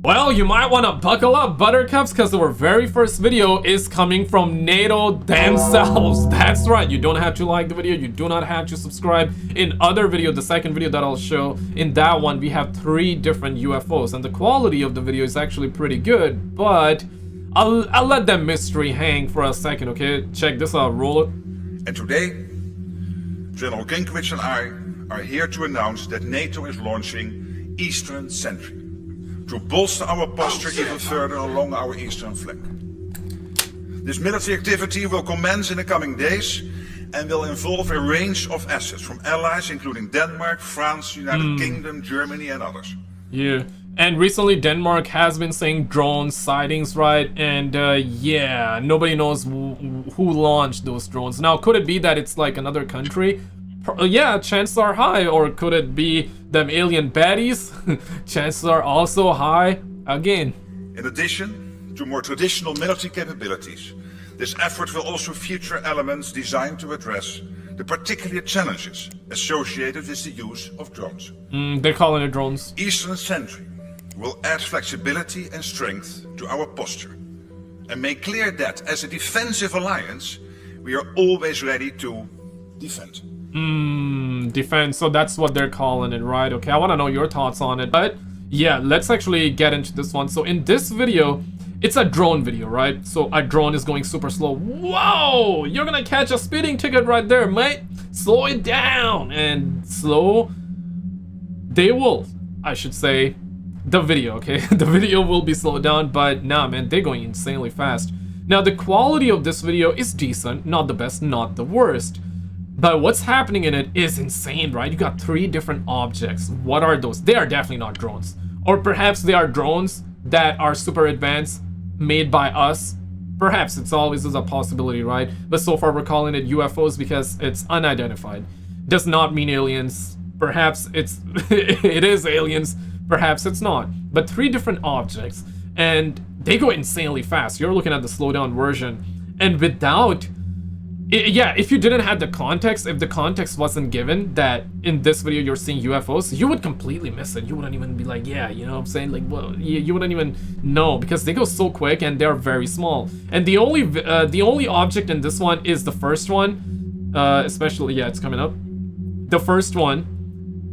Well, you might want to buckle up, buttercups, because our very first video is coming from NATO themselves. That's right, you don't have to like the video, you do not have to subscribe. In other video, the second video that I'll show, in that one we have 3 different UFOs, and the quality of the video is actually pretty good, but I'll let that mystery hang for a second, okay? Check this out, roll it. And today, General Gingrich and I are here to announce that NATO is launching Eastern Sentry to bolster our posture even further along our eastern flank. This military activity will commence in the coming days and will involve a range of assets from allies including Denmark, France, United Kingdom, Germany and others. Yeah, and recently Denmark has been saying drone sightings, right? And yeah, nobody knows who launched those drones. Now, could it be that it's like another country? Yeah, chances are high. Or could it be them alien baddies? Chances are also high again. In addition to more traditional military capabilities, this effort will also feature elements designed to address the particular challenges associated with the use of drones. They're calling it drones. Eastern Sentry will add flexibility and strength to our posture and make clear that as a defensive alliance, we are always ready to defend. Defense, so that's what they're calling it, right? Okay, I want to know your thoughts on it, but yeah, let's actually get into this one. So in this video, it's a drone video, right? So a drone is going super slow. Whoa, you're gonna catch a speeding ticket right there, mate. Slow it down. And slow they will, I should say, the video, okay? The video will be slowed down, but nah, man, they're going insanely fast. Now, the quality of this video is decent, not the best, not the worst. But what's happening in it is insane, right? You got 3 different objects. What are those? They are definitely not drones. Or perhaps they are drones that are super advanced, made by us. Perhaps it's always a possibility, right? But so far we're calling it UFOs because it's unidentified. Does not mean aliens. Perhaps it's it is aliens. Perhaps it's not. But 3 different objects, and they go insanely fast. You're looking at the slowdown version, and without yeah, if you didn't have the context, if the context wasn't given that in this video you're seeing UFOs, you would completely miss it. You wouldn't even be like, yeah, you know what I'm saying? Like, well, you wouldn't even know because they go so quick and they're very small. And the only object in this one is the first one, especially, yeah, it's coming up. The first one,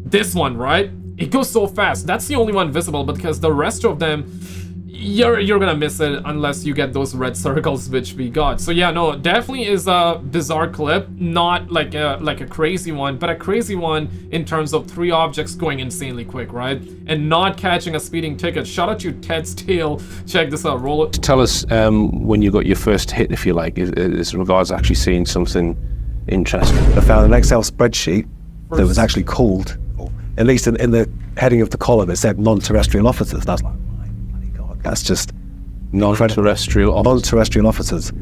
this one, right? It goes so fast. That's the only one visible, but because the rest of them, you're gonna miss it unless you get those red circles which we got. So yeah, no, definitely is a bizarre clip, not like a crazy one, but a crazy one in terms of 3 objects going insanely quick, right? And not catching a speeding ticket. Shout out to Ted Steele. Check this out, roll it. Tell us when you got your first hit, if you like, as regards actually seeing something interesting. I found an Excel spreadsheet that was actually called, or at least in the heading of the column, it said non-terrestrial officers. That's like, that's just non-terrestrial officers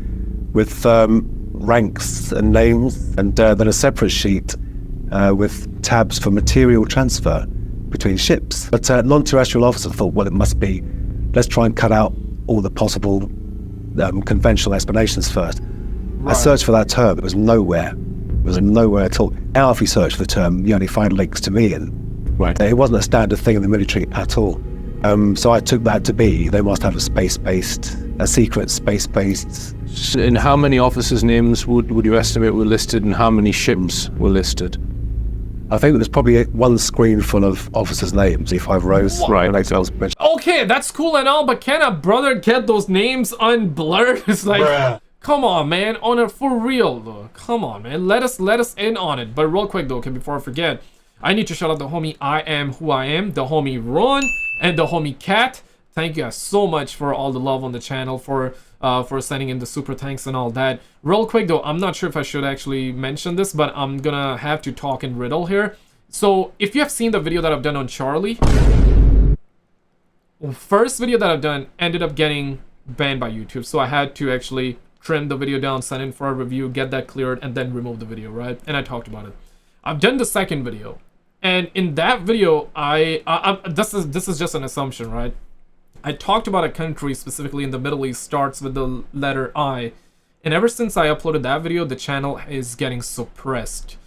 with ranks and names, and then a separate sheet with tabs for material transfer between ships. But non-terrestrial officers thought, well, it must be, let's try and cut out all the possible conventional explanations first. Right. I searched for that term, it was nowhere. It was nowhere at all. Now if you search for the term, you only find links to me, and right. It wasn't a standard thing in the military at all. So I took that to be, they must have a secret space-based. And how many officers' names would you estimate were listed, and how many ships were listed? I think there's probably 1 screen full of officers' names, 5 rows. What? Right. Okay, that's cool and all, but can a brother get those names unblurred? It's like, bruh. Come on, man, on it for real though. Come on, man, let us in on it. But real quick though, okay, before I forget, I need to shout out the homie I Am Who I Am, the homie Ron, and the homie Cat. Thank you guys so much for all the love on the channel, for sending in the super thanks and all that. Real quick though, I'm not sure if I should actually mention this, but I'm gonna have to talk in riddle here. So if you have seen the video that I've done on Charlie, first video that I've done ended up getting banned by YouTube, so I had to actually trim the video down, send in for a review, get that cleared, and then remove the video, right? And I talked about it. I've done the second video, and in that video, this is just an assumption, right? I talked about a country specifically in the Middle East starts with the letter I, and ever since I uploaded that video, the channel is getting suppressed.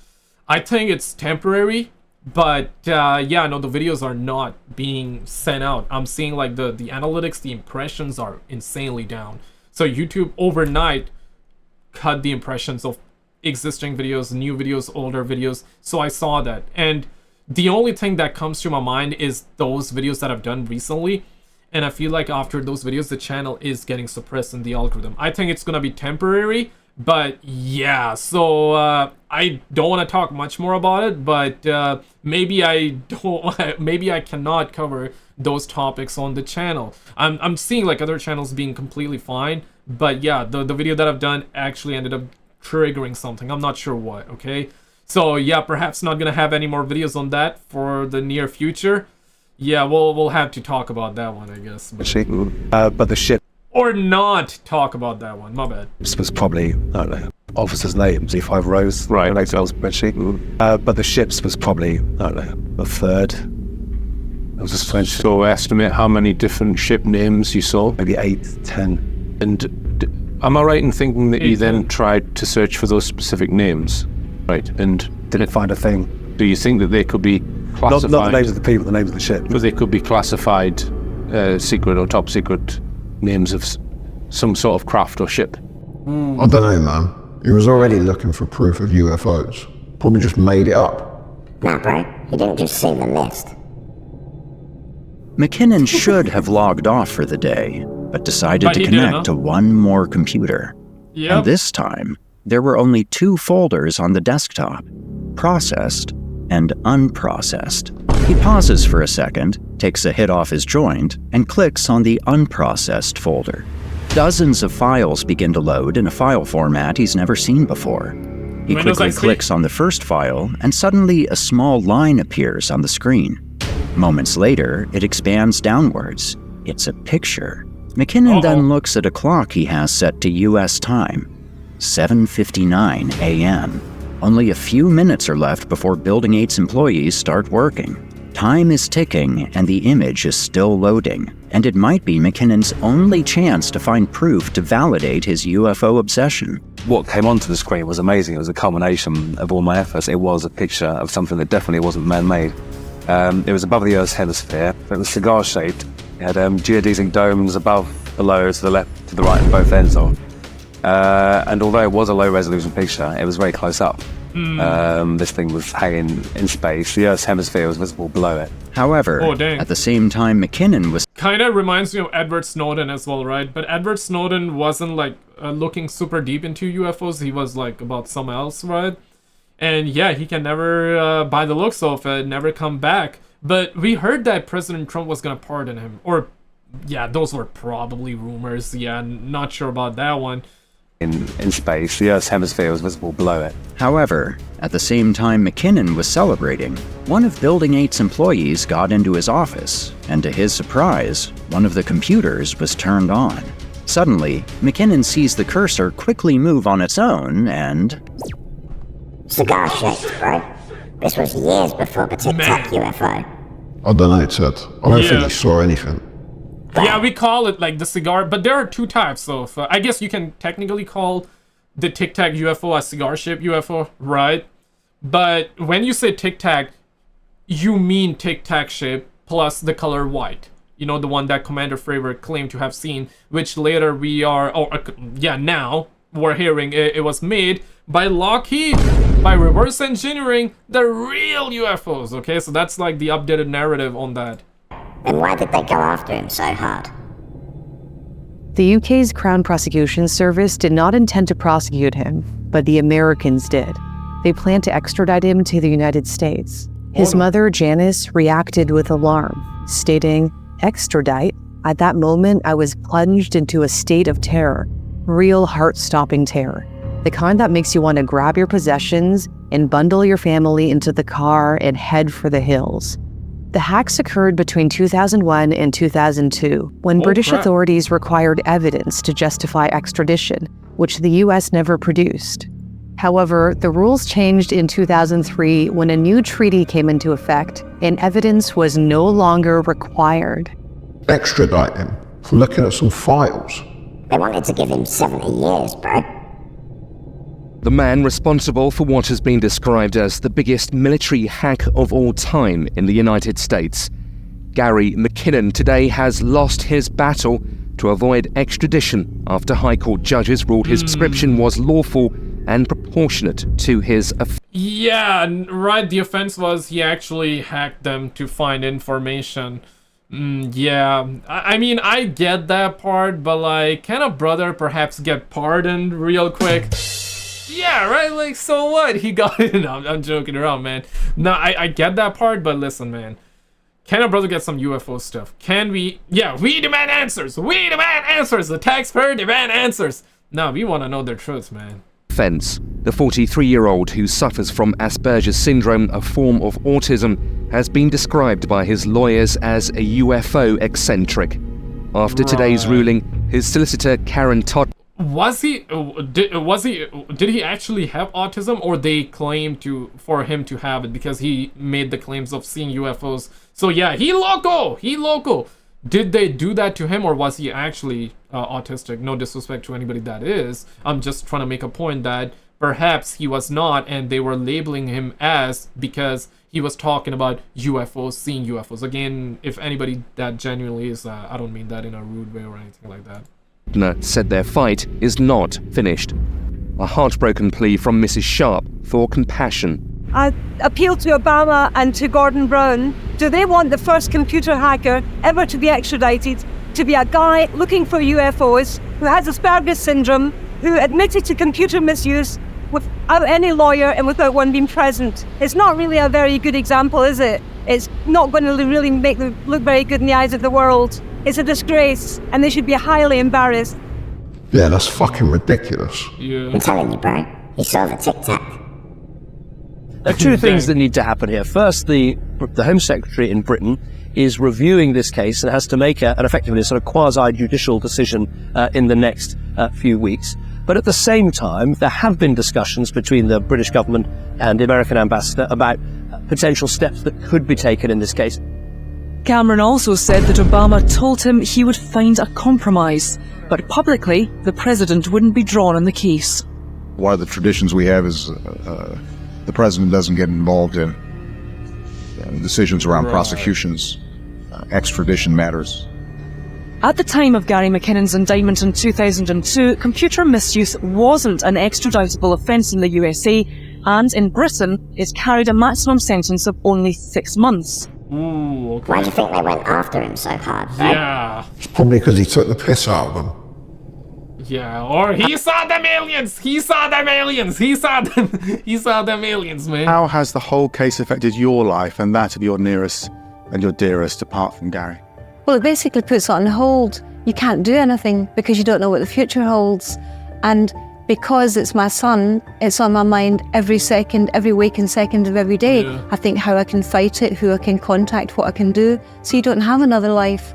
I think it's temporary, But yeah, no, the videos are not being sent out. I'm seeing like the analytics, the impressions are insanely down. So YouTube overnight cut the impressions of existing videos, new videos, older videos. So I saw that, and the only thing that comes to my mind is those videos that I've done recently, and I feel like after those videos the channel is getting suppressed in the algorithm. I think it's gonna be temporary, but yeah. So I don't want to talk much more about it, but maybe I cannot cover those topics on the channel. I'm seeing like other channels being completely fine, but yeah, the video that I've done actually ended up triggering something. I'm not sure what. Okay, so yeah, perhaps not gonna have any more videos on that for the near future. Yeah, we'll have to talk about that one, I guess. But the ship, or not talk about that one. My bad. this was probably, I don't know, officers' names, E5 rows, Right. an Excel spreadsheet. But the ships was probably, I don't know, a third. It was just French, So estimate how many different ship names you saw. maybe 8, 10. And am I right in thinking that you then tried to search for those specific names? Right, and Didn't find a thing. do you think that they could be Not classified? the names of the people, the names of the ship. But they could be classified secret or top secret names of some sort of craft or ship. I don't know, man. He was already looking for proof of UFOs. Probably just made it up. Nah, bro, he didn't just see the list. McKinnon should have logged off for the day, but decided But to he didn't, connect huh? to one more computer. Yep. And this time, there were only 2 folders on the desktop, processed and unprocessed. He pauses for a second, takes a hit off his joint, and clicks on the unprocessed folder. Dozens of files begin to load in a file format he's never seen before. He Windows quickly XP? clicks on the first file, and suddenly a small line appears on the screen. Moments later, it expands downwards. It's a picture. McKinnon then looks at a clock he has set to US time, 7:59 a.m. Only a few minutes are left before Building 8's employees start working. Time is ticking and the image is still loading, and it might be McKinnon's only chance to find proof to validate his UFO obsession. What came onto the screen was amazing. It was a culmination of all my efforts. It was a picture of something that definitely wasn't man-made. It was above the Earth's hemisphere. It was cigar-shaped. It had geodesic domes above, below, to the left, to the right, and both ends of. And although it was a low-resolution picture, it was very close up. This thing was hanging in space. The Earth's hemisphere was visible below it. However, Oh, dang. at the same time McKinnon was Kind of reminds me of Edward Snowden as well, right? But Edward Snowden wasn't like looking super deep into UFOs. He was like about something else, right? And yeah, he can never, by the looks of it, never come back. But we heard that President Trump was gonna pardon him. Or, yeah, those were probably rumors. Yeah, not sure about that one. In space, the Earth's hemisphere was visible below it. However, at the same time McKinnon was celebrating, one of Building 8's employees got into his office, and to his surprise, one of the computers was turned on. Suddenly, McKinnon sees the cursor quickly move on its own and... Cigar shaped, bro. This was years before the Tic Tac UFO. I don't know, Ted. I don't think Yeah. he saw anything. Yeah, we call it like the cigar, but there are 2 types of. I guess you can technically call the Tic Tac UFO a cigar-shaped UFO, right? But when you say Tic Tac, you mean Tic Tac shape plus the color white. You know, the one that Commander Fravor claimed to have seen, which later we are, now we're hearing it was made by Lockheed, by reverse engineering the real UFOs. Okay, so that's like the updated narrative on that. Then why did they go after him so hard? The UK's Crown Prosecution Service did not intend to prosecute him, but the Americans did. They planned to extradite him to the United States. His mother, Janice, reacted with alarm, stating, "Extradite? At that moment, I was plunged into a state of terror, real heart-stopping terror. The kind that makes you want to grab your possessions and bundle your family into the car and head for the hills." The hacks occurred between 2001 and 2002, when British crap. authorities required evidence to justify extradition, which the US never produced. However, the rules changed in 2003 when a new treaty came into effect and evidence was no longer required. Extradite him for looking at some files. They wanted to give him 70 years, bro. the man responsible for what has been described as the biggest military hack of all time in the United States. Gary McKinnon today has lost his battle to avoid extradition after High Court judges ruled his prescription was lawful and proportionate to his offense. Yeah, right, the offense was he actually hacked them to find information. Yeah, I mean, I get that part, but like, can a brother perhaps get pardoned real quick? Yeah, right, like, so what? He got it. No, I'm joking around, man. No, I get that part, but listen, man. Can a brother get some UFO stuff? Can we? Yeah, we demand answers. We demand answers. The taxpayer demand answers. No, we want to know their truth, man. Offense. The 43-year-old who suffers from Asperger's syndrome, a form of autism, has been described by his lawyers as a UFO eccentric. After today's ruling, his solicitor Karen Todd. Did he actually have autism, or they claimed for him to have it because he made the claims of seeing UFOs? So yeah, he loco. Did they do that to him, or was he actually autistic? No disrespect to anybody that is. I'm just trying to make a point that perhaps he was not, and they were labeling him as because he was talking about UFOs, seeing UFOs. Again, if anybody that genuinely is, I don't mean that in a rude way or anything like that. Said their fight is not finished. A heartbroken plea from Mrs. Sharp for compassion. I appeal to Obama and to Gordon Brown. Do they want the first computer hacker ever to be extradited to be a guy looking for UFOs who has Asperger's syndrome, who admitted to computer misuse without any lawyer and without one being present? It's not really a very good example, is it? It's not going to really make them look very good in the eyes of the world. It's a disgrace, and they should be highly embarrassed. Yeah, that's fucking ridiculous. Yeah. I'm telling you, bro. He saw the tic-tac. There are two things that need to happen here. First, the Home Secretary in Britain is reviewing this case and has to make an effectively sort of quasi-judicial decision in the next few weeks. But at the same time, there have been discussions between the British government and the American ambassador about potential steps that could be taken in this case. Cameron also said that Obama told him he would find a compromise, but publicly, the president wouldn't be drawn on the case. One of the traditions we have is the president doesn't get involved in decisions around prosecutions, extradition matters. At the time of Gary McKinnon's indictment in 2002, computer misuse wasn't an extraditable offence in the USA, and in Britain, it carried a maximum sentence of only 6 months. Ooh, okay. Why do you think they went after him so hard, right? Yeah. It's probably because he took the piss out of them. Yeah, or he saw them aliens! He saw them aliens! He saw them aliens, man. How has the whole case affected your life and that of your nearest and your dearest apart from Gary? Well, it basically puts it on hold. You can't do anything because you don't know what the future holds. And because it's my son, it's on my mind every second, every waking second of every day. Yeah. I think how I can fight it, who I can contact, what I can do, so you don't have another life.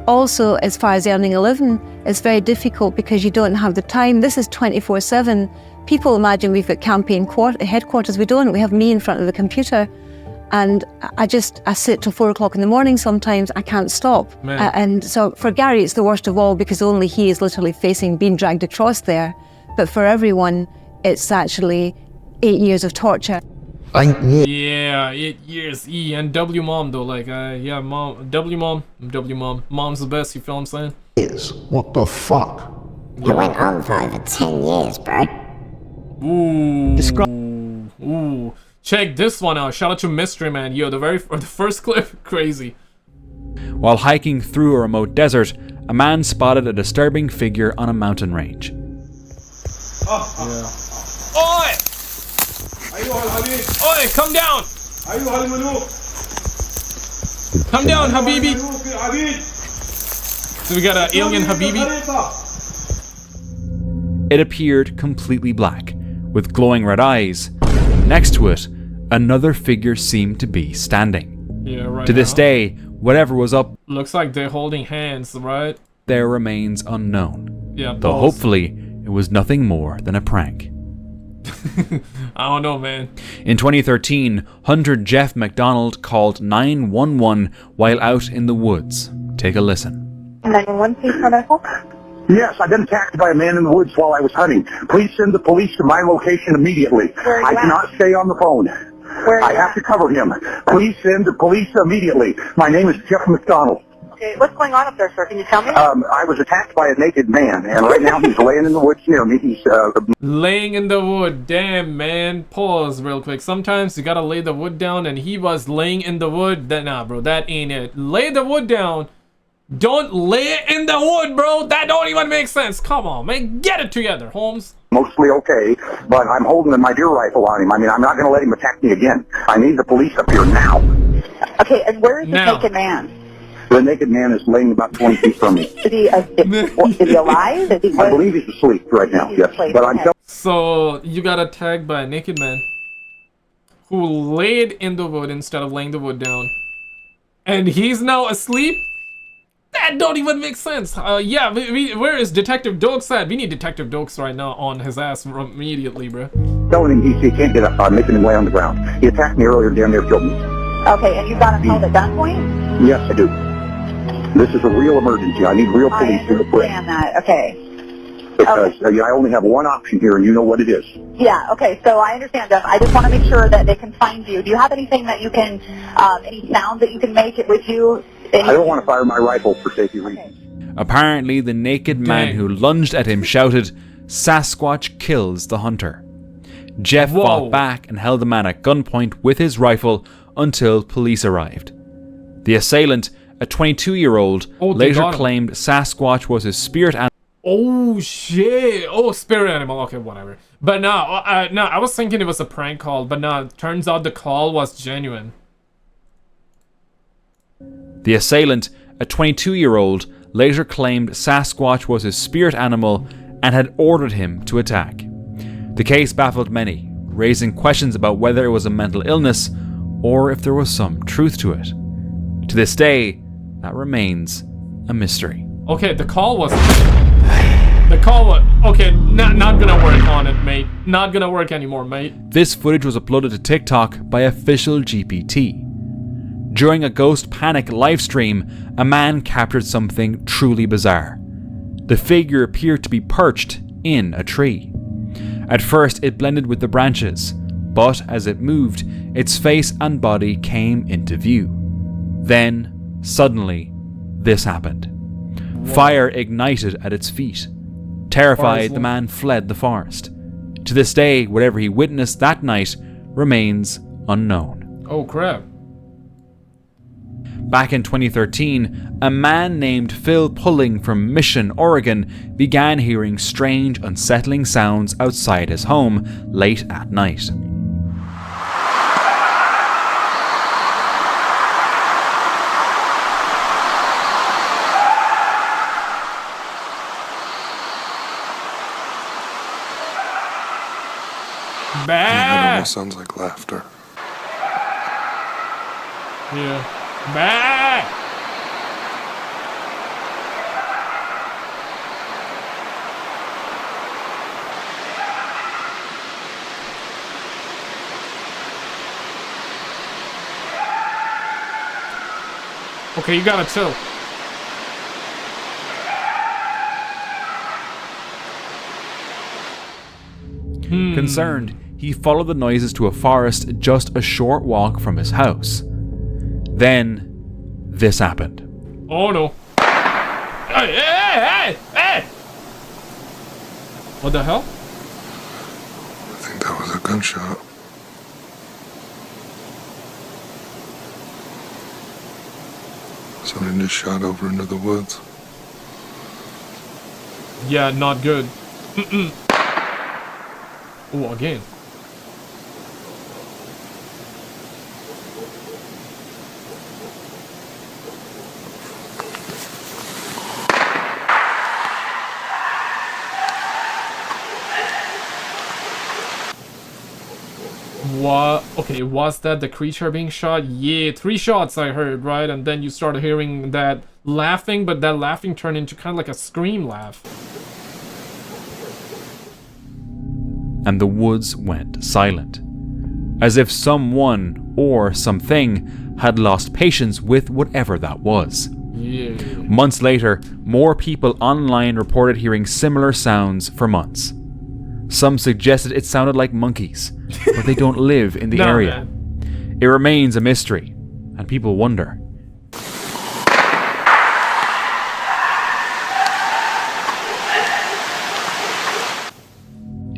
Also, as far as earning a living, it's very difficult because you don't have the time. This is 24/7. People imagine we've got campaign headquarters. We don't. We have me in front of the computer. And I sit till 4 o'clock in the morning sometimes. I can't stop. And so for Gary, it's the worst of all because only he is literally facing being dragged across there. But for everyone, it's actually 8 years of torture. 8 years? Yeah, 8 years. E and W mom though, like, yeah, mom, W mom. Mom's the best, you feel what I'm saying? Yes. What the fuck? It went on for over 10 years, bro. Ooh. Check this one out. Shout out to Mystery Man. Yo, the first clip, crazy. While hiking through a remote desert, a man spotted a disturbing figure on a mountain range. Oi! Oi, come down! Come down, Habibi! So we got an alien Habibi. It appeared completely black, with glowing red eyes. Next to it, another figure seemed to be standing. Yeah, right. To this day, whatever was up, looks like they're holding hands, right? There remains unknown. Yeah, though hopefully it was nothing more than a prank. I don't know, man. In 2013, Hunter Jeff McDonald called 911 while out in the woods. Take a listen. 911, please, can I help? Yes, I've been attacked by a man in the woods while I was hunting. Please send the police to my location immediately. I cannot stay on the phone. I have to cover him. Please send the police immediately. My name is Jeff McDonald. Okay, what's going on up there, sir? Can you tell me? I was attacked by a naked man, and right now he's laying in the woods near me. He's laying in the wood. Damn, man. Pause real quick. Sometimes you gotta lay the wood down, and he was laying in the wood. Nah, bro, that ain't it. Lay the wood down. Don't lay it in the wood, bro. That don't even make sense. Come on, man. Get it together, Holmes. mostly okay, but I'm holding my deer rifle on him. I mean, I'm not going to let him attack me again. I need the police up here now. Okay, and where is the naked man? The naked man is laying about 20 feet from me. Is he alive? Is he I believe he's asleep right now, yes. But I'm So, you got attacked by a naked man who laid in the wood instead of laying the wood down. And he's now asleep? That don't even make sense. Yeah, where is Detective Dokes at? We need Detective Dokes right now on his ass immediately, bro. telling him he can't get up. I'm making him lay on the ground. He attacked me earlier, down there, killed me. Okay, and you got him held at gunpoint? Yes, I do. This is a real emergency. I need real police to the quick. I understand that. Okay. Because I only have one option here, and you know what it is. Yeah, okay, so I understand, Jeff. I just want to make sure that they can find you. Do you have anything that you can, any sound that you can make it with you? I don't want to fire my rifle for safety reasons. Apparently, the naked man who lunged at him shouted, "Sasquatch kills the hunter." Jeff fought back and held the man at gunpoint with his rifle until police arrived. The assailant, a 22-year-old, later claimed Sasquatch was his spirit animal. Oh shit! Oh, spirit animal. Okay, whatever. But no, I was thinking it was a prank call, but no, turns out the call was genuine. The assailant, a 22-year-old, later claimed Sasquatch was his spirit animal and had ordered him to attack. The case baffled many, raising questions about whether it was a mental illness or if there was some truth to it. To this day, that remains a mystery. Okay, the call was... Okay, not gonna work on it, mate. Not gonna work anymore, mate. This footage was uploaded to TikTok by official GPT. During a Ghost Panic livestream, a man captured something truly bizarre. The figure appeared to be perched in a tree. At first, it blended with the branches, but as it moved, its face and body came into view. Then, suddenly, this happened. Fire ignited at its feet. Terrified, the man fled the forest. To this day, whatever he witnessed that night remains unknown. Oh crap. Back in 2013, a man named Phil Pulling from Mission, Oregon, began hearing strange, unsettling sounds outside his home late at night. That almost sounds like laughter. Yeah. Bah! Okay, you gotta chill. Concerned, he followed the noises to a forest just a short walk from his house. Then, this happened. Oh no. Hey! What the hell? I think that was a gunshot. Somebody just shot over into the woods. Yeah, not good. Oh, again. What? Okay, was that the creature being shot? Yeah, 3 shots I heard, right? And then you started hearing that laughing, but that laughing turned into kind of like a scream laugh. And the woods went silent, as if someone or something had lost patience with whatever that was. Yeah. Months later, more people online reported hearing similar sounds for months. Some suggested it sounded like monkeys, but they don't live in the area. Man. It remains a mystery, and people wonder.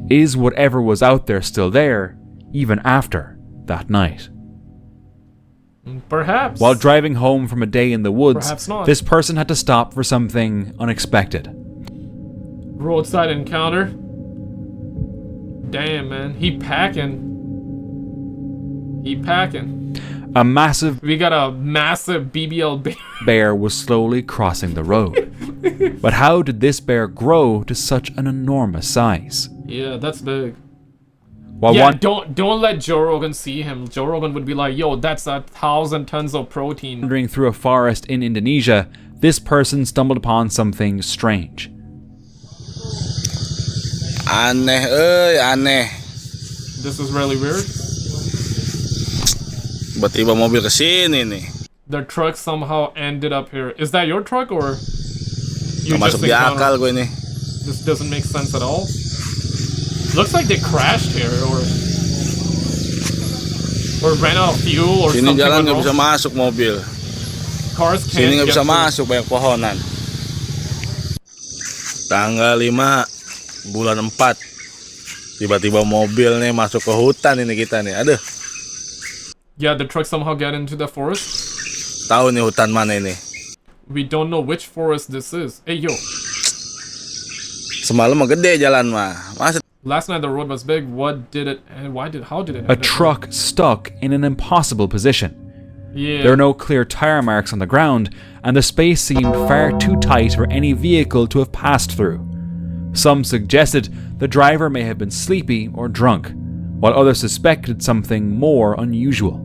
Is whatever was out there still there, even after that night? Perhaps. While driving home from a day in the woods, Perhaps not. this person had to stop for something unexpected. Roadside encounter. Damn, man. He packing. A massive... We got a massive BBL bear was slowly crossing the road. But how did this bear grow to such an enormous size? Yeah, that's big. While yeah, one don't let Joe Rogan see him. Joe Rogan would be like, yo, that's 1,000 tons of protein. Wandering through a forest in Indonesia, this person stumbled upon something strange. Aneh. This is really weird. Tiba-tiba mobil kesini nih. The truck somehow ended up here. Is that your truck or you Masuk di akal gue nih. This doesn't make sense at all. Looks like they crashed here or ran out of fuel or Sini something. jalan nggak bisa masuk mobil. Cars can't Sini nggak get bisa through. masuk, banyak pohonan. Tanggal 5 bulan 4. Tiba-tiba mobil nih masuk ke hutan ini kita nih. Aduh. Yeah, the truck somehow got into the forest. Tahu nih hutan mana ini? We don't know which forest this is. Hey yo. Semalam mah gede jalan mah. Masa Last night the road was big. What did it and how did it end A up truck stuck in an impossible position. Yeah. There are no clear tire marks on the ground, and the space seemed far too tight for any vehicle to have passed through. Some suggested the driver may have been sleepy or drunk, while others suspected something more unusual.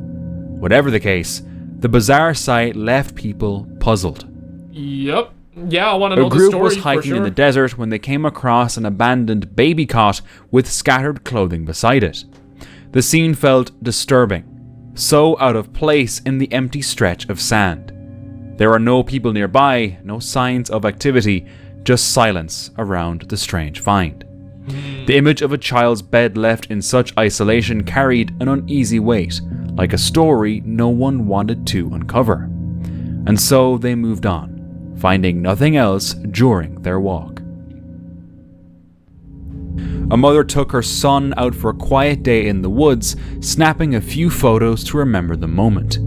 Whatever the case, the bizarre sight left people puzzled. Yep. Yeah, I want to know A the group story was for hiking in sure. the desert when they came across an abandoned baby cot with scattered clothing beside it. The scene felt disturbing, so out of place in the empty stretch of sand. There are no people nearby, no signs of activity, just silence around the strange find. The image of a child's bed left in such isolation carried an uneasy weight, like a story no one wanted to uncover. And so they moved on, finding nothing else during their walk. A mother took her son out for a quiet day in the woods, snapping a few photos to remember the moment.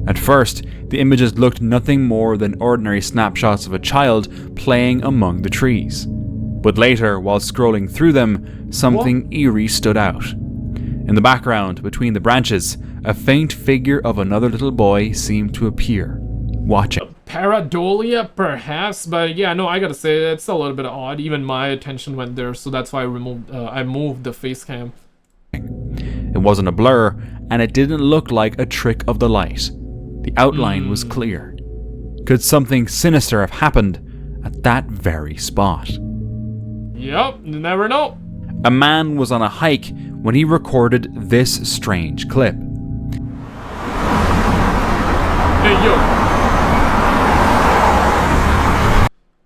At first, the images looked nothing more than ordinary snapshots of a child playing among the trees. But later, while scrolling through them, something eerie stood out. In the background, between the branches, a faint figure of another little boy seemed to appear, watching. Pareidolia, perhaps, but yeah, no, I gotta say it's a little bit odd. Even my attention went there, so that's why I moved the face cam. It wasn't a blur, and it didn't look like a trick of the light. The outline was clear. Could something sinister have happened at that very spot? Yep, you never know. A man was on a hike when he recorded this strange clip. Hey, yo.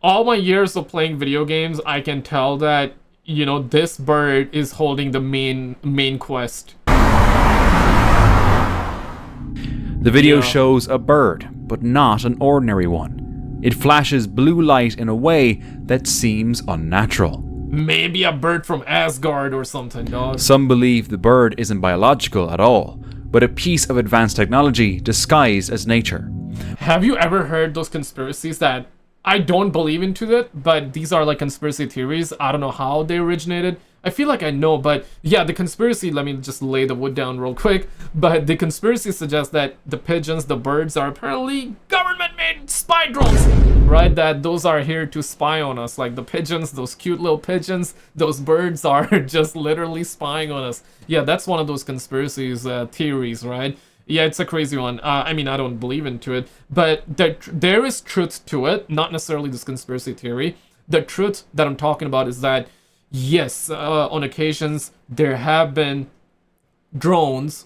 All my years of playing video games, I can tell that, you know, this bird is holding the main quest. The video shows a bird, but not an ordinary one. It flashes blue light in a way that seems unnatural. Maybe a bird from Asgard or something, dog. Some believe the bird isn't biological at all, but a piece of advanced technology disguised as nature. Have you ever heard those conspiracies that I don't believe into that, but these are like conspiracy theories? I don't know how they originated. I feel like I know, but yeah, the conspiracy, let me just lay the wood down real quick, but the conspiracy suggests that the pigeons, the birds, are apparently government-made spy drones, right? That those are here to spy on us, like the pigeons, those cute little pigeons, those birds are just literally spying on us. Yeah, that's one of those conspiracies, theories, right? Yeah, it's a crazy one. I mean, I don't believe into it, but there is truth to it, not necessarily this conspiracy theory. The truth that I'm talking about is that, yes, on occasions, there have been drones,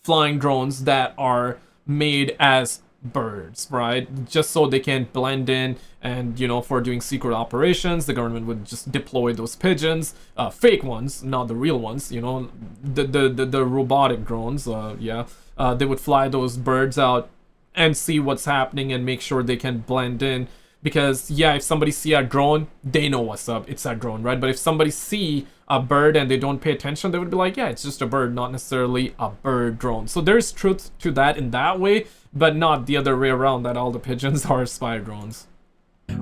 flying drones, that are made as birds, right? Just so they can blend in, and you know, for doing secret operations, the government would just deploy those pigeons, fake ones, not the real ones, you know, the robotic drones. They would fly those birds out and see what's happening and make sure they can blend in. Because yeah, if somebody see a drone, they know what's up. It's a drone, right? But if somebody see a bird and they don't pay attention, they would be like, yeah, it's just a bird, not necessarily a bird drone. So there's truth to that in that way, but not the other way around, that all the pigeons are spy drones.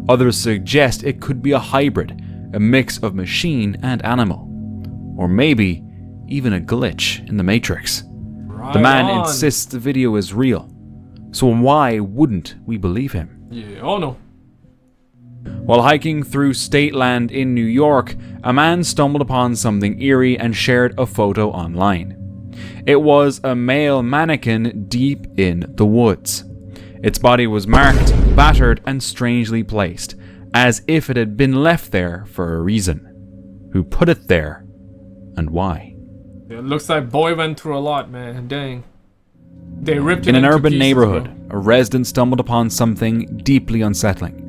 Others suggest it could be a hybrid, a mix of machine and animal. Or maybe even a glitch in the Matrix. The man insists the video is real. So why wouldn't we believe him? Yeah, oh no. While hiking through state land in New York, a man stumbled upon something eerie and shared a photo online. It was a male mannequin deep in the woods. Its body was marked, battered, and strangely placed, as if it had been left there for a reason. Who put it there, and why? It looks like boy went through a lot, man. Dang. They ripped it in an into urban pieces, neighborhood, a resident stumbled upon something deeply unsettling.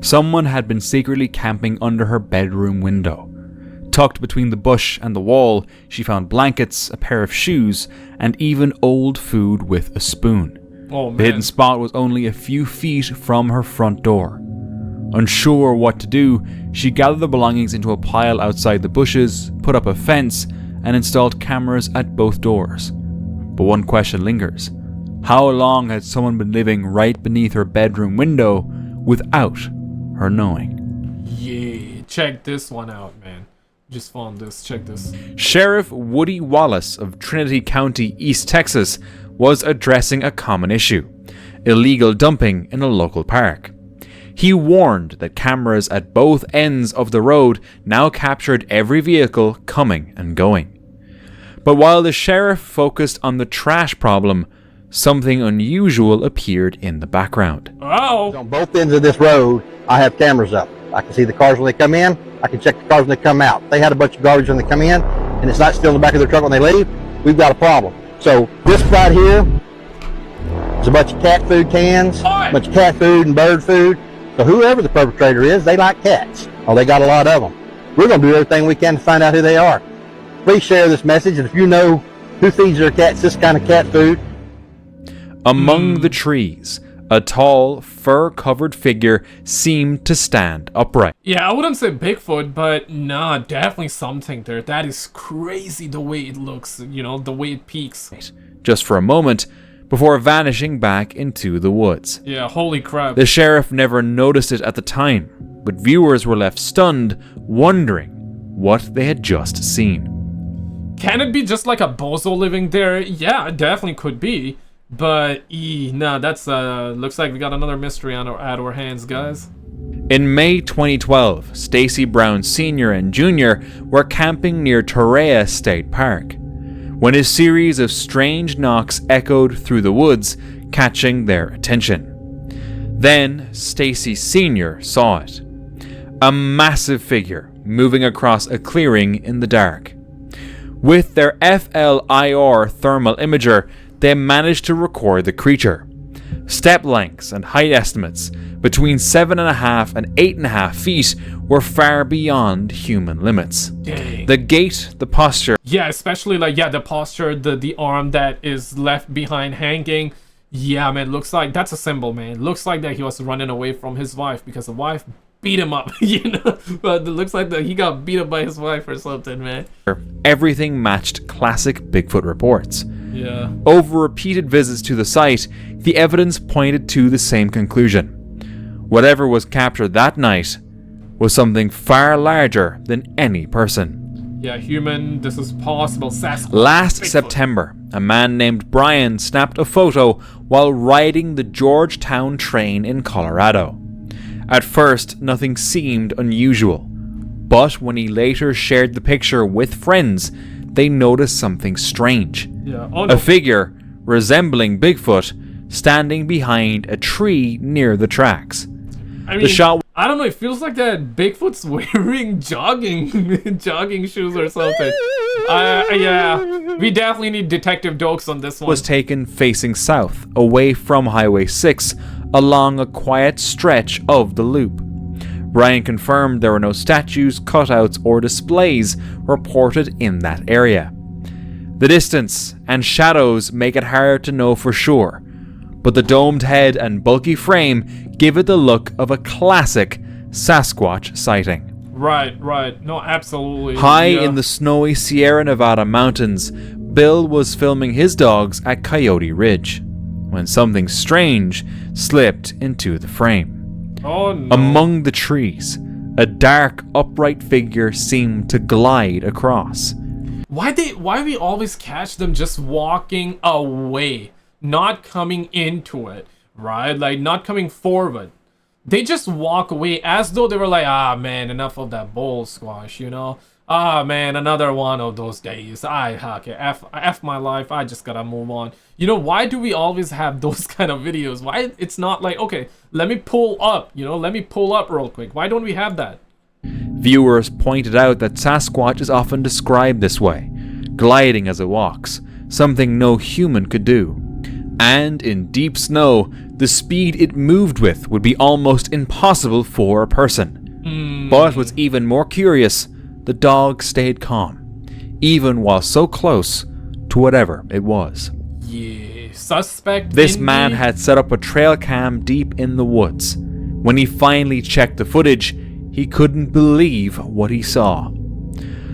Someone had been secretly camping under her bedroom window. Tucked between the bush and the wall, she found blankets, a pair of shoes, and even old food with a spoon. Oh, man. The hidden spot was only a few feet from her front door. Unsure what to do, she gathered the belongings into a pile outside the bushes, put up a fence, and installed cameras at both doors. But one question lingers. How long had someone been living right beneath her bedroom window without her knowing? Yeah, check this one out, man. Just found this, check this. Sheriff Woody Wallace of Trinity County, East Texas, was addressing a common issue: illegal dumping in a local park. He warned that cameras at both ends of the road now captured every vehicle coming and going. But while the sheriff focused on the trash problem, something unusual appeared in the background. Oh! On both ends of this road, I have cameras up. I can see the cars when they come in. I can check the cars when they come out. If they had a bunch of garbage when they come in, and it's not still in the back of their truck when they leave, we've got a problem. So this right here is a bunch of cat food cans, a bunch of cat food and bird food. So whoever the perpetrator is, they like cats. Oh, they got a lot of them. We're going to do everything we can to find out who they are. Please share this message, and if you know who feeds their cats this kind of cat food. Among the trees, a tall, fur-covered figure seemed to stand upright. Yeah, I wouldn't say Bigfoot, but nah, definitely something there. That is crazy the way it looks, you know, the way it peaks. Just for a moment, before vanishing back into the woods. Yeah, holy crap. The sheriff never noticed it at the time, but viewers were left stunned, wondering what they had just seen. Can it be just like a bozo living there? Yeah, it definitely could be. But, nah, that's, looks like we got another mystery on at our hands, guys. In May 2012, Stacy Brown Sr. and Jr. were camping near Torreya State Park when a series of strange knocks echoed through the woods, catching their attention. Then, Stacy Sr. saw it. A massive figure moving across a clearing in the dark. With their FLIR thermal imager, they managed to record the creature. Step lengths and height estimates between 7.5 and 8.5 feet were far beyond human limits. Dang. The gait, the posture. Yeah, especially like, yeah, the posture, the arm that is left behind hanging. Yeah, man, looks like that's a symbol, man. Looks like that he was running away from his wife because the wife beat him up, you know? But it looks like that he got beat up by his wife or something, man. Everything matched classic Bigfoot reports. Yeah. Over repeated visits to the site, the evidence pointed to the same conclusion. Whatever was captured that night was something far larger than any person. Yeah, human, this is possible. Sasquatch. Last Bigfoot. September, a man named Brian snapped a photo while riding the Georgetown train in Colorado. At first, nothing seemed unusual, but when he later shared the picture with friends, they noticed something strange. Yeah. Oh, no. A figure resembling Bigfoot standing behind a tree near the tracks. I mean, the shot. I don't know. It feels like that Bigfoot's wearing jogging shoes or something. Yeah, we definitely need detective jokes on this one. Was taken facing south, away from Highway 6, along a quiet stretch of the loop. Ryan confirmed there were no statues, cutouts, or displays reported in that area. The distance and shadows make it hard to know for sure, but the domed head and bulky frame give it the look of a classic Sasquatch sighting. Right. No, absolutely. High in the snowy Sierra Nevada mountains, Bill was filming his dogs at Coyote Ridge when something strange slipped into the frame. Oh no. Among the trees, a dark, upright figure seemed to glide across. Why we always catch them just walking away, not coming into it, right? Like not coming forward. They just walk away as though they were like, ah man, enough of that bull squash, you know? Ah man, another one of those days. F my life, I just gotta move on. You know, why do we always have those kind of videos? Why it's not like, okay, let me pull up, let me pull up real quick. Why don't we have that? Viewers pointed out that Sasquatch is often described this way, gliding as it walks, something no human could do. And in deep snow, the speed it moved with would be almost impossible for a person. But what's even more curious, the dog stayed calm, even while so close to whatever it was. Yeah, suspect. This man had set up a trail cam deep in the woods. When he finally checked the footage, he couldn't believe what he saw.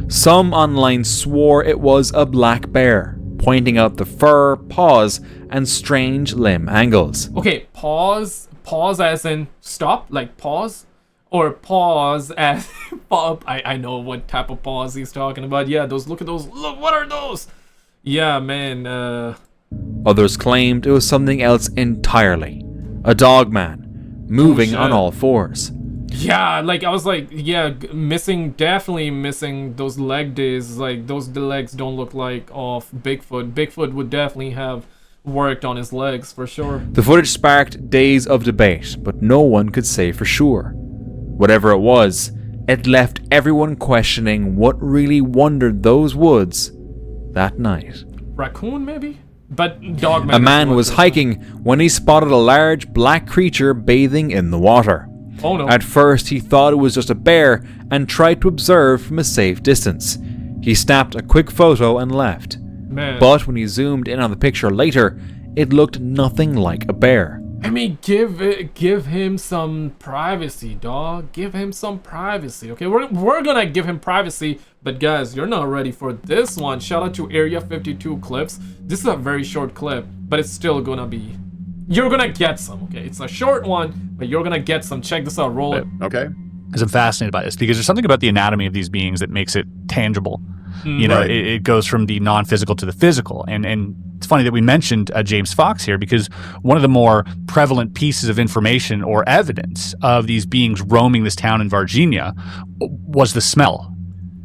Some online swore it was a black bear, pointing out the fur, paws, and strange limb angles. Okay, pause as in stop, like pause? Or pause as I know what type of pause he's talking about. Yeah, look at those, look, what are those? Yeah, man, Others claimed it was something else entirely. A dog man, moving on all fours. Yeah, like I was like, yeah, definitely missing those leg days. Like the legs don't look like of Bigfoot. Bigfoot would definitely have worked on his legs for sure. The footage sparked days of debate, but no one could say for sure. Whatever it was, it left everyone questioning what really wandered those woods that night. Raccoon, maybe? But dogman. A man was hiking when he spotted a large black creature bathing in the water. Oh no. At first, he thought it was just a bear and tried to observe from a safe distance. He snapped a quick photo and left. Man. But when he zoomed in on the picture later, it looked nothing like a bear. I mean, give him some privacy, dog. Give him some privacy, okay? We're gonna give him privacy, but guys, you're not ready for this one. Shout out to Area 52 clips. This is a very short clip, but it's still gonna be... You're gonna get some, okay? It's a short one, but you're gonna get some. Check this out, roll it. Okay. Because I'm fascinated by this, because there's something about the anatomy of these beings that makes it tangible. You know, Right. it goes from the non-physical to the physical. And it's funny that we mentioned James Fox here, because one of the more prevalent pieces of information or evidence of these beings roaming this town in Virginia was the smell.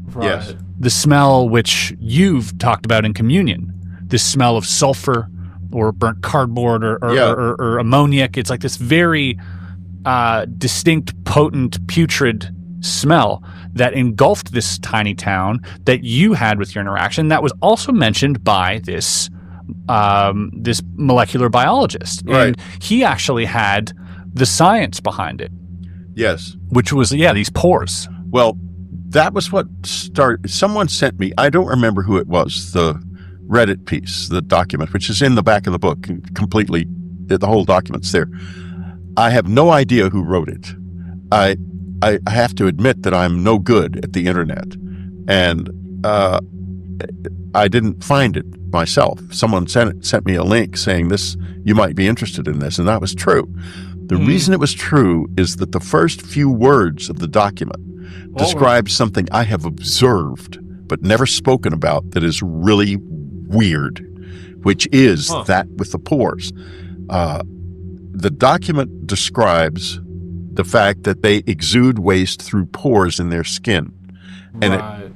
Right. Yes. The smell which you've talked about in Communion. This smell of sulfur or burnt cardboard or ammoniac. It's like this very distinct, potent, putrid smell that engulfed this tiny town that you had with your interaction. That was also mentioned by this this molecular biologist. Right. And he actually had the science behind it. Yes. Which was, these pores. Well, that was what started. Someone sent me, I don't remember who it was, the Reddit piece, the document, which is in the back of the book, completely, the whole document's there. I have no idea who wrote it. I have to admit that I'm no good at the internet, and I didn't find it myself. Someone sent me a link saying this, you might be interested in this, and that was true. The reason it was true is that the first few words of the document describe something I have observed but never spoken about that is really weird, which is that with the pores. The document describes the fact that they exude waste through pores in their skin, and it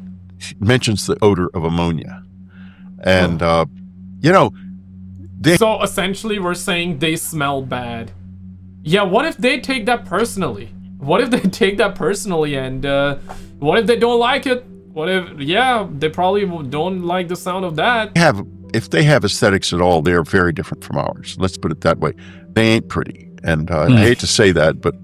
mentions the odor of ammonia. And so essentially we're saying they smell bad. yeah, what if they take that personally? What if they take that personally, and what if they don't like it? What if, yeah, they probably don't like the sound of that. If they have aesthetics at all, they are very different from ours. Let's put it that way. They ain't pretty. And I hate to say that, but,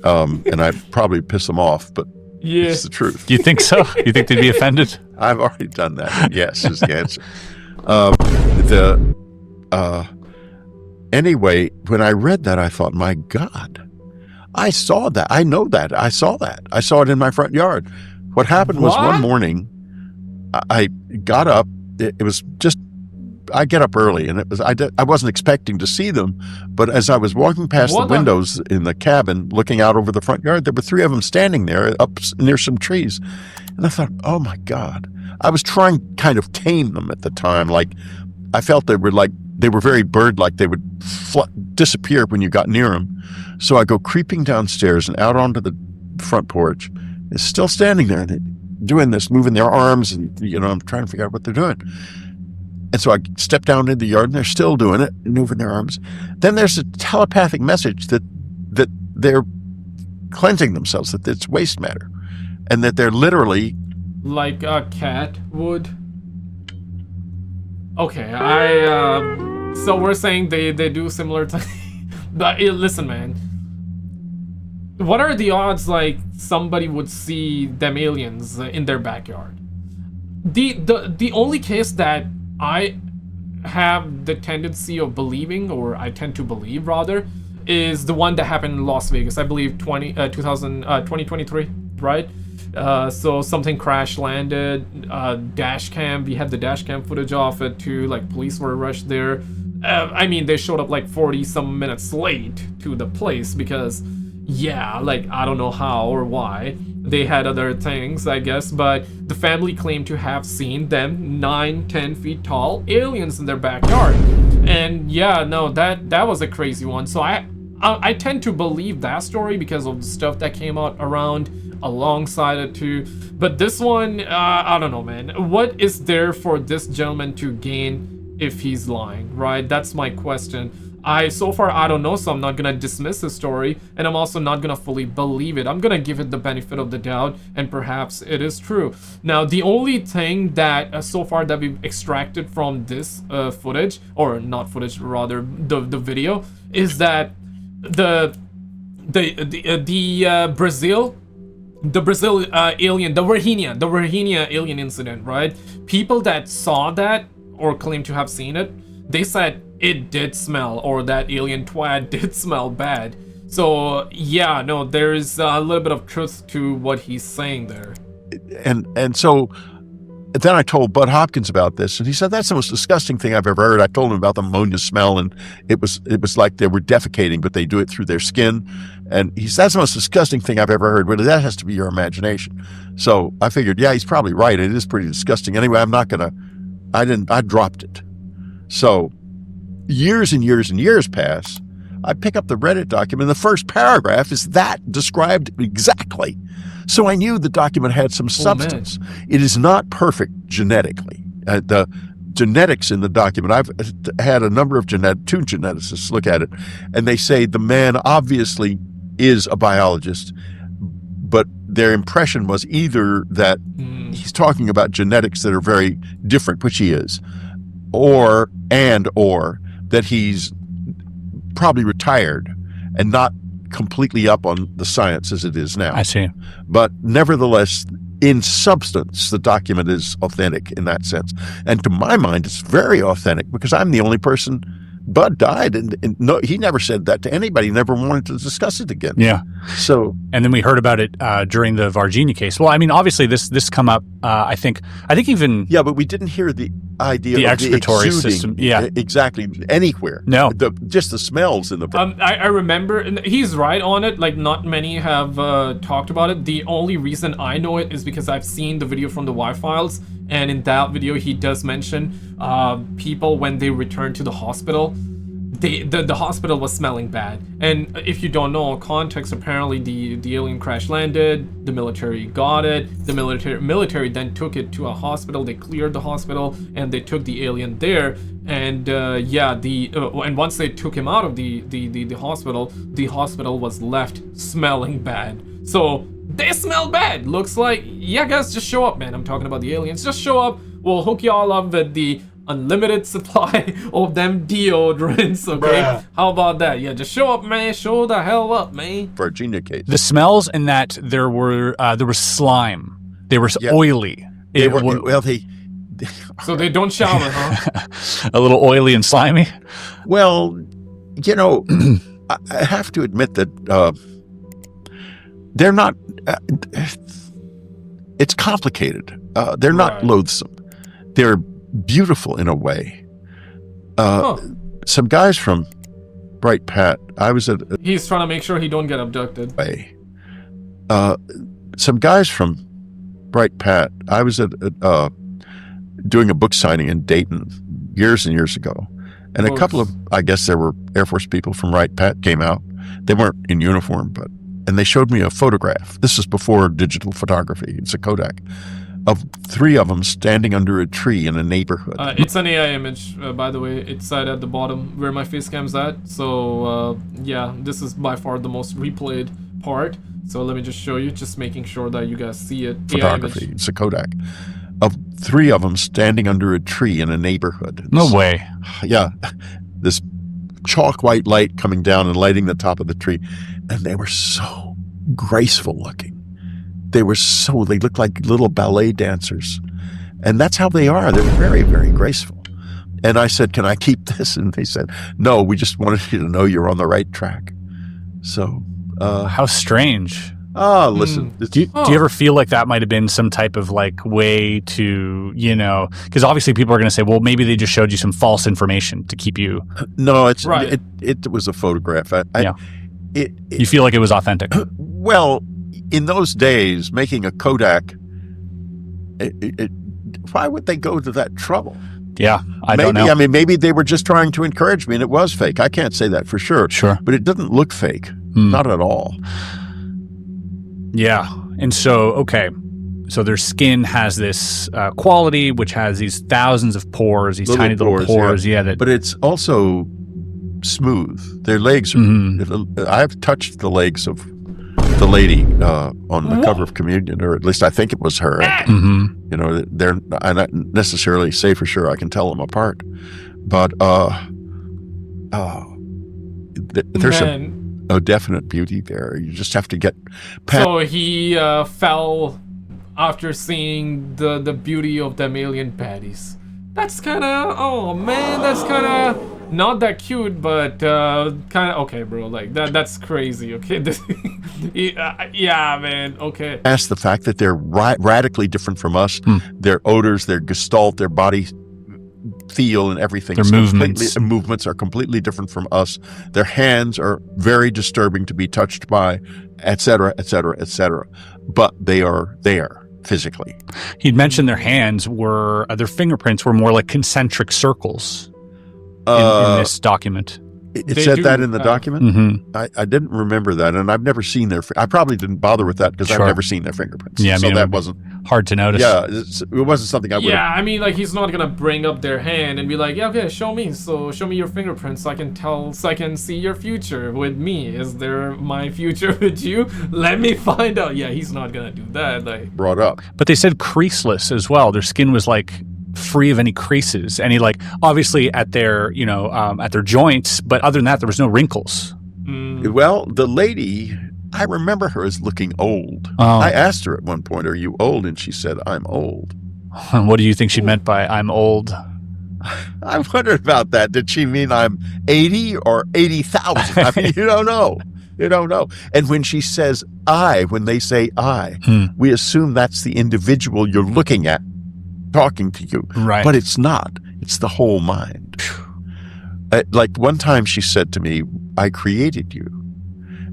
and I probably piss them off, but yeah, it's the truth. Do you think so? You think they'd be offended? I've already done that. Yes, is the answer. Anyway, when I read that, I thought, my God, I saw that. I know that. I saw that. I saw it in my front yard. What happened was one morning, I got up. It was just, I get up early, and it was I wasn't expecting to see them, but as I was walking past the windows in the cabin, looking out over the front yard, there were 3 of them standing there up near some trees, and I thought, oh my God! I was trying to kind of tame them at the time. Like I felt they were very bird-like. They would disappear when you got near them. So I go creeping downstairs and out onto the front porch. It's still standing there, and they're doing this, moving their arms, and I'm trying to figure out what they're doing. And so I step down into the yard, and they're still doing it, moving their arms. Then there's a telepathic message that they're cleansing themselves, that it's waste matter, and that they're literally like a cat would. Okay, so we're saying they do similar to. But listen, man. What are the odds like somebody would see them aliens in their backyard? The only case that I have the tendency of believing, or I tend to believe rather, is the one that happened in Las Vegas. I believe 2023, right? So something crash landed, dash cam. We had the dash cam footage of it too. Like police were rushed there. I mean, they showed up like 40 some minutes late to the place because, yeah, like I don't know how or why. They had other things, I guess, but the family claimed to have seen them 9-10 feet tall aliens in their backyard. And yeah, no, that was a crazy one. So I tend to believe that story because of the stuff that came out around alongside it too. But this one, I don't know, man. What is there for this gentleman to gain if he's lying, right? That's my question. So far, I don't know, so I'm not gonna dismiss the story, and I'm also not gonna fully believe it. I'm gonna give it the benefit of the doubt, and perhaps it is true. Now, the only thing that so far that we've extracted from this footage, or not footage, rather the video, is that the Brazil alien, the Virginia alien incident, right? People that saw that or claim to have seen it, they said it did smell, or that alien twat did smell bad. So yeah, no, there's a little bit of truth to what he's saying there. And so then I told Bud Hopkins about this, and he said, that's the most disgusting thing I've ever heard. I told him about the ammonia smell, and it was like they were defecating, but they do it through their skin. And he said, that's the most disgusting thing I've ever heard. But that has to be your imagination. So I figured, yeah, he's probably right. It is pretty disgusting. Anyway, I dropped it. So years and years and years pass. I pick up the Reddit document. The first paragraph is that described exactly. So I knew the document had some substance. It is not perfect genetically. The genetics in the document, I've had a number of two geneticists look at it, and they say the man obviously is a biologist, but their impression was either that he's talking about genetics that are very different, which he is, or that he's probably retired and not completely up on the science as it is now. I see. But nevertheless, in substance, the document is authentic in that sense. And to my mind, it's very authentic because I'm the only person. Bud died, and no, he never said that to anybody. He never wanted to discuss it again. Yeah. So, and then we heard about it during the Virginia case. Well, I mean, obviously this come up. I think even but we didn't hear the idea the of excretory the system. Yeah, exactly. Anywhere. No, just the smells in the. I remember, and he's right on it. Like, not many have talked about it. The only reason I know it is because I've seen the video from the Y-Files. And in that video, he does mention people when they return to the hospital, the hospital was smelling bad. And if you don't know context, apparently the alien crash landed, the military got it, the military then took it to a hospital, they cleared the hospital, and they took the alien there. And and once they took him out of the hospital was left smelling bad. So they smell bad. Looks like, yeah, guys, just show up, man. I'm talking about the aliens. Just show up. We'll hook you all up with the unlimited supply of them deodorants, okay? Bruh. How about that? Yeah, just show up, man. Show the hell up, man. Virginia case. The smells in that there was slime. They were oily. So they don't shower, huh? A little oily and slimy? Well, I have to admit that they're not... it's complicated. They're not loathsome. They're beautiful in a way. Some guys from Bright Pat, I was at... He's trying to make sure he don't get abducted. Some guys from Bright Pat, I was at... doing a book signing in Dayton years and years ago. And a couple of, I guess there were Air Force people from Wright Pat came out. They weren't in uniform, and they showed me a photograph. This is before digital photography. It's a Kodak of 3 of them standing under a tree in a neighborhood. It's an AI image, by the way. It's right at the bottom where my face cam's at. So, yeah, this is by far the most replayed part. So let me just show you, just making sure that you guys see it. Photography. It's a Kodak. Of 3 of them standing under a tree in a neighborhood. No way. Yeah. This chalk white light coming down and lighting the top of the tree. And they were so graceful looking. They looked like little ballet dancers. And that's how they are. They're very, very graceful. And I said, can I keep this? And they said, no, we just wanted you to know you're on the right track. So. How strange. Oh, listen. Do you ever feel like that might have been some type of way to, because obviously people are going to say, well, maybe they just showed you some false information to keep you. No, it was a photograph. You feel like it was authentic? Well, in those days, making a Kodak, why would they go to that trouble? Yeah, I don't know. I mean, maybe they were just trying to encourage me and it was fake. I can't say that for sure. Sure. But it doesn't look fake. Not at all. Yeah. And so, so their skin has this quality, which has these thousands of pores, these tiny little pores. Yeah. But it's also smooth. Their legs are, I've touched the legs of the lady on the cover of Communion, or at least I think it was her. They're I not necessarily say for sure I can tell them apart. But there's a definite beauty there. You just have to get past. So he fell after seeing the beauty of them alien patties. That's kind of, that's kind of not that cute, but kind of okay, bro. Like that's crazy. Okay, yeah, man. Okay. Past the fact that they're radically different from us, their odors, their gestalt, their body feel and everything. Their movements are completely different from us. Their hands are very disturbing to be touched by, etc., etc., etc. But they are there physically. He'd mentioned their fingerprints were more like concentric circles in this document. It said that in the document? Mm-hmm. I didn't remember that, and I've never seen I probably didn't bother with that because I've never seen their fingerprints. Yeah, so that wasn't hard to notice. Yeah, it wasn't something I would. Yeah, I mean, he's not gonna bring up their hand and be like, yeah, okay, show me. So show me your fingerprints so I can see your future with me. Is there my future with you? Let me find out. Yeah, he's not gonna do that. Brought up. But they said creaseless as well. Their skin was free of any creases, any obviously at their at their joints, but other than that there was no wrinkles. Well, the lady, I remember her as looking old. I asked her at one point, are you old? And she said, I'm old. What do you think she meant by I'm old? I wondered about that. Did she mean I'm 80 or 80,000? I mean, you don't know. And when she says when they say we assume that's the individual you're looking at talking to you, right? But it's not. It's the whole mind. One time she said to me, I created you.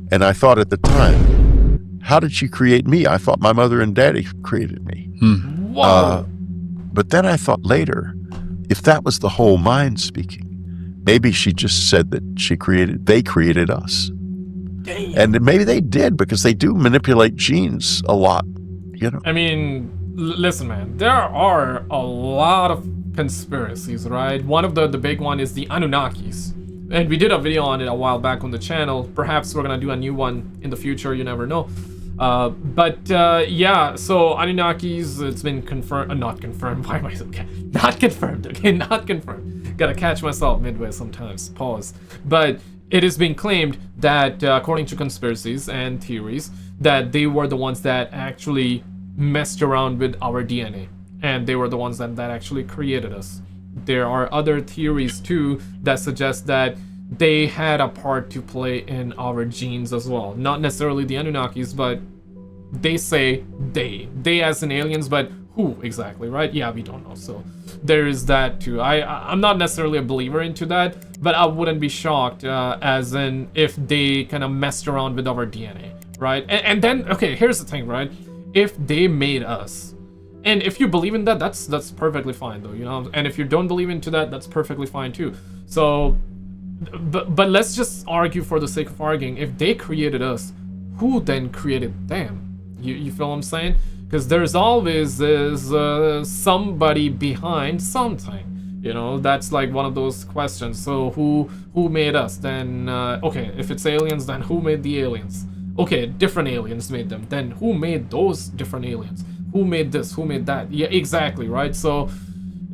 And I thought at the time, how did she create me? I thought my mother and daddy created me. Wow. But then I thought later, if that was the whole mind speaking, maybe she just said that they created us. Damn. And maybe they did, because they do manipulate genes a lot, I mean, listen, man, there are a lot of conspiracies, right? One of the big one is the Anunnakis. And we did a video on it a while back on the channel. Perhaps we're gonna do a new one in the future, you never know. Yeah, so Anunnakis, it's been confirmed, not confirmed, why am I, okay, not confirmed, okay, not confirmed. Gotta catch myself midway sometimes, pause. But it is being claimed that, according to conspiracies and theories, that they were the ones that actually messed around with our DNA. And they were the ones that actually created us. There are other theories too that suggest that they had a part to play in our genes as well. Not necessarily the Anunnakis, but they say they as in aliens, but who exactly, right? Yeah, we don't know. So there is that too. I'm not necessarily a believer into that, but I wouldn't be shocked as in if they kind of messed around with our DNA, right? And then, okay, here's the thing, right? If they made us, and if you believe in that, that's perfectly fine though, you know? And if you don't believe into that, that's perfectly fine too. So, but let's just argue for the sake of arguing. If they created us, who then created them? You feel what I'm saying? Because there's always somebody behind something. You know, that's like one of those questions. So who made us? Then, okay, if it's aliens, then who made the aliens? Okay, different aliens made them. Then who made those different aliens? Who made this? Who made that? Yeah, exactly, right? So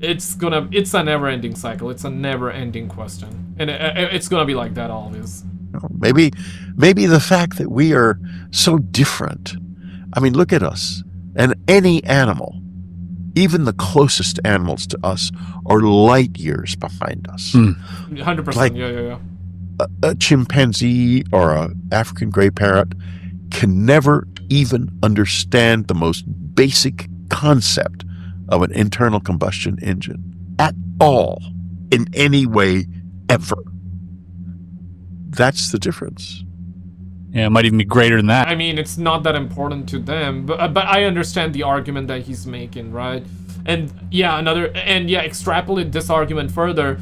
it's a never-ending cycle. It's a never-ending question. And it's gonna be like that always. Maybe the fact that we are so different. I mean, look at us. And any animal, even the closest animals to us, are light years behind us. 100%, like yeah. A chimpanzee or a African gray parrot can never even understand the most basic concept of an internal combustion engine at all, in any way, ever. That's the difference. Yeah, it might even be greater than that. I mean, it's not that important to them, but I understand the argument that he's making, right? And yeah, extrapolate this argument further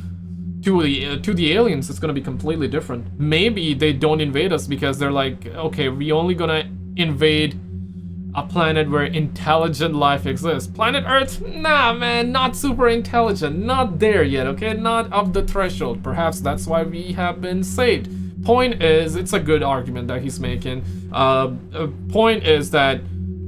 to the aliens, it's gonna be completely different. Maybe they don't invade us because they're like, okay, we only gonna invade a planet where intelligent life exists. Planet Earth? Nah, man, not super intelligent, not there yet, okay? Not of the threshold. Perhaps that's why we have been saved. Point is, it's a good argument that he's making. Point is that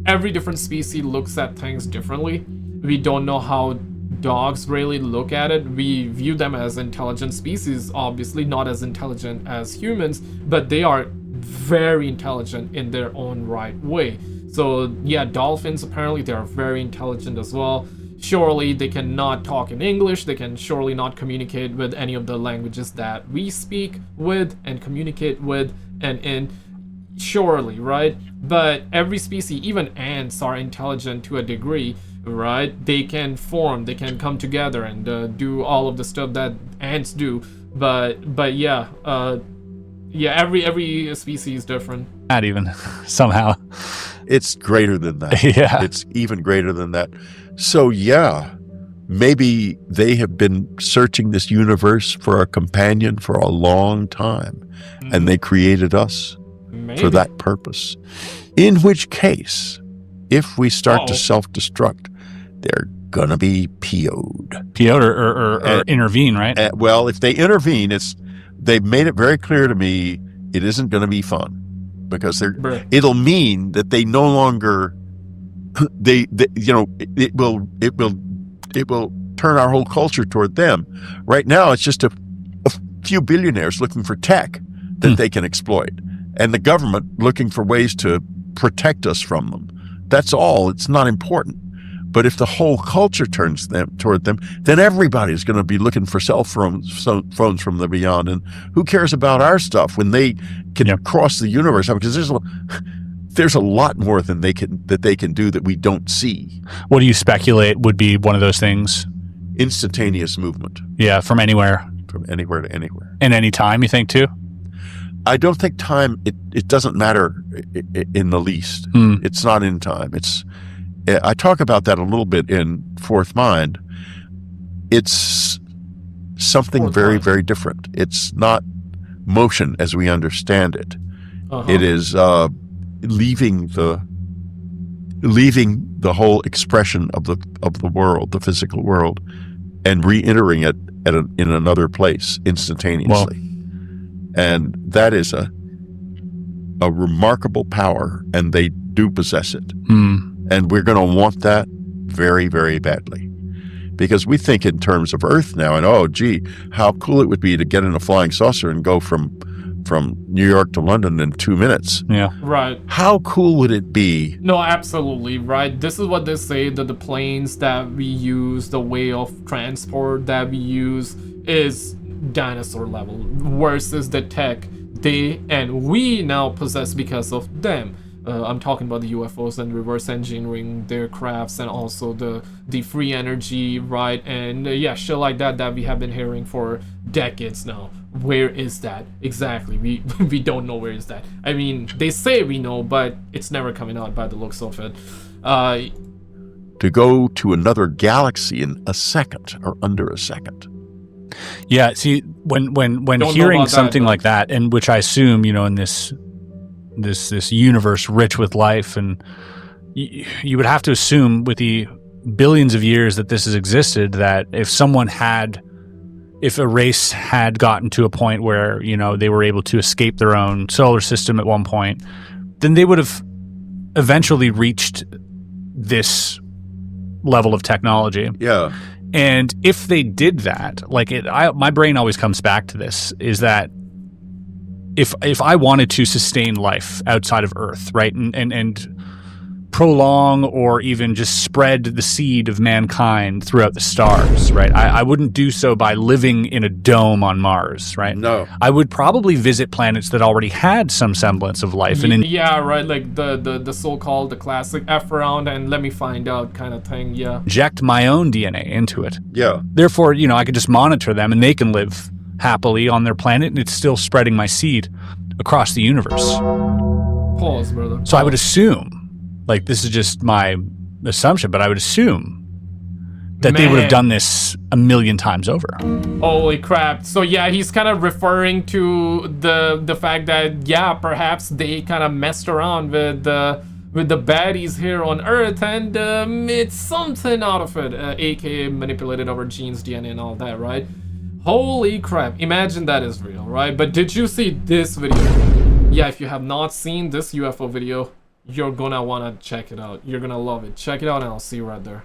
every different species looks at things differently. We don't know how dogs really look at it. We view them as intelligent species, obviously not as intelligent as humans, but they are very intelligent in their own right way. So yeah, dolphins, apparently they are very intelligent as well. Surely they cannot talk in English, they can surely not communicate with any of the languages that we speak with and communicate with and in, surely, right? But every species, even ants, are intelligent to a degree, right? They can form, they can come together and do all of the stuff that ants do. But yeah, every species is different. Not even somehow. It's greater than that. Yeah. It's even greater than that. So yeah, maybe they have been searching this universe for a companion for a long time, and they created us for that purpose. In which case, if we start to self-destruct, they're gonna be PO'd. PO'd or intervene, right? Well, if they intervene, they've made it very clear to me it isn't gonna be fun. Because it'll mean that they no longer, it will turn our whole culture toward them. Right now, it's just a few billionaires looking for tech that they can exploit, and the government looking for ways to protect us from them. That's all. It's not important. But if the whole culture turns toward them, then everybody's going to be looking for cell phones from the beyond. And who cares about our stuff when they can cross the universe? Because there's a lot more than they can do that we don't see. What do you speculate would be one of those things? Instantaneous movement. Yeah, from anywhere. From anywhere to anywhere. And any time, you think too? I don't think time. It doesn't matter in the least. It's not in time. I talk about that a little bit in Fourth Mind. It's something very, very different. It's not motion as we understand it. It is leaving leaving the whole expression of the world, the physical world, and re-entering it in another place instantaneously. And that is a remarkable power, and they do possess it. And we're going to want that very, very badly. Because we think in terms of Earth now, and oh, gee, how cool it would be to get in a flying saucer and go from New York to London in 2 minutes. Yeah. Right. How cool would it be? No, absolutely, right? This is what they say, that the planes that we use, the way of transport that we use is dinosaur level versus the tech they and we now possess because of them. I'm talking about the UFOs and reverse engineering their crafts, and also the free energy, right? And yeah, shit like that we have been hearing for decades now. Where is that exactly? We don't know where is that. I mean, they say we know, but it's never coming out by the looks of it. To go to another galaxy in a second or under a second. Yeah, see, when hearing something like that, and which I assume, you know, in this universe rich with life, and you would have to assume with the billions of years that this has existed, that if a race had gotten to a point where, you know, they were able to escape their own solar system at one point, then they would have eventually reached this level of technology. Yeah. And if they did that, like my brain always comes back to this, is that if I wanted to sustain life outside of Earth, right, and prolong or even just spread the seed of mankind throughout the stars, right, I wouldn't do so by living in a dome on Mars, right? No. I would probably visit planets that already had some semblance of life. Yeah, right, like the so-called the classic F around and let me find out kind of thing, yeah. Inject my own DNA into it. Yeah. Therefore, you know, I could just monitor them and they can live happily on their planet, and it's still spreading my seed across the universe. Pause, brother. Pause. So I would assume, like, this is just my assumption, but I would assume that they would have done this a million times over. Holy crap. So yeah, he's kind of referring to the fact that, yeah, perhaps they kind of messed around with the baddies here on Earth and made something out of it, aka manipulated our genes, DNA, and all that, right? Holy crap, imagine that is real, right? But did you see this video? Yeah, if you have not seen this UFO video, you're gonna wanna check it out. You're gonna love it. Check it out and I'll see you right there.